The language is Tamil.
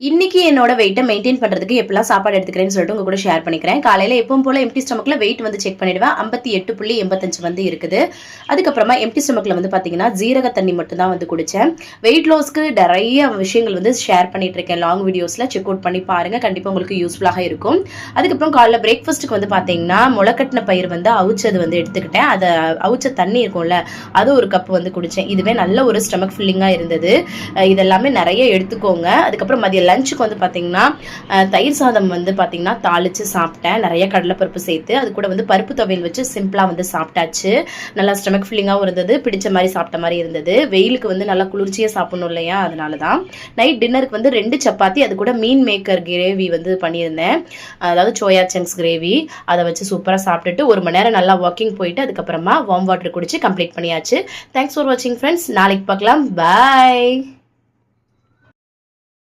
இன்னைக்கு என்னோட வெயிட்டை மெயின்டைன் பண்றதுக்கு எப்படிலாம் சாப்பாடு எடுத்துக்கிறேன்னு சொல்லிட்டு உங்க கூட ஷேர் பண்ணிக்கிறேன். காலையில எப்பவும் போல எம்டி ஸ்டமக்ல வெயிட் வந்து செக் பண்ணிடுவேன். 58.85 வந்து இருக்குது. அதுக்கப்புறமா எம்டி ஸ்டமக்ல வந்து பாத்தீங்கன்னா ஜீரக தண்ணி மட்டும் தான் வந்து குடிச்சேன். வெயிட் லாஸ்க்கு நிறைய விஷயங்கள் வந்து ஷேர் பண்ணிட்டு இருக்கேன் லாங் வீடியோஸ்ல. செக் அவுட் பண்ணி பாருங்க, கண்டிப்பா உங்களுக்கு யூஸ்ஃபுல்லாக இருக்கும். அதுக்கப்புறம் காலைல பிரேக்ஃபாஸ்ட்டுக்கு வந்து பாத்தீங்கன்னா முளைக்கட்டின பயிர் வந்து அவிச்சது வந்து எடுத்துக்கிட்டேன். அதை அவிச்ச தண்ணி இருக்கும்ல, அது ஒரு கப் வந்து குடிச்சேன். இதுவே நல்ல ஒரு ஸ்டமக் ஃபில்லிங்கா இருந்தது. இதெல்லாமே நிறைய எடுத்துக்கோங்க. அதுக்கப்புறம் மதிய லஞ்சுக்கு வந்து பார்த்தீங்கன்னா தயிர் சாதம் வந்து பார்த்தீங்கன்னா தாளித்து சாப்பிட்டேன், நிறைய கடலைப்பருப்பு சேர்த்து. அது கூட வந்து பருப்பு துவையல் வச்சு சிம்பிளாக வந்து சாப்பிட்டாச்சு. நல்லா ஸ்டமக் ஃபில்லிங்காகவும் இருந்தது, பிடிச்ச மாதிரி சாப்பிட்ட மாதிரி இருந்தது. வெயிலுக்கு வந்து நல்லா குளிர்ச்சியாக சாப்பிடணும் இல்லையா, அதனால தான். நைட் டின்னருக்கு வந்து 2 சப்பாத்தி, அது கூட மீன் மேக்கர் கிரேவி வந்து பண்ணியிருந்தேன், அதாவது சோயா சங்க்ஸ் கிரேவி. அதை வச்சு சூப்பராக சாப்பிட்டுட்டு 1 மணி நேரம் நல்லா வாக்கிங் போயிட்டு அதுக்கப்புறமா வார்ம் வாட்டர் குடிச்சு கம்ப்ளீட் பண்ணியாச்சு. தேங்க்ஸ் ஃபார் வாட்சிங் ஃப்ரெண்ட்ஸ். நாளைக்கு பார்க்கலாம். பாய்.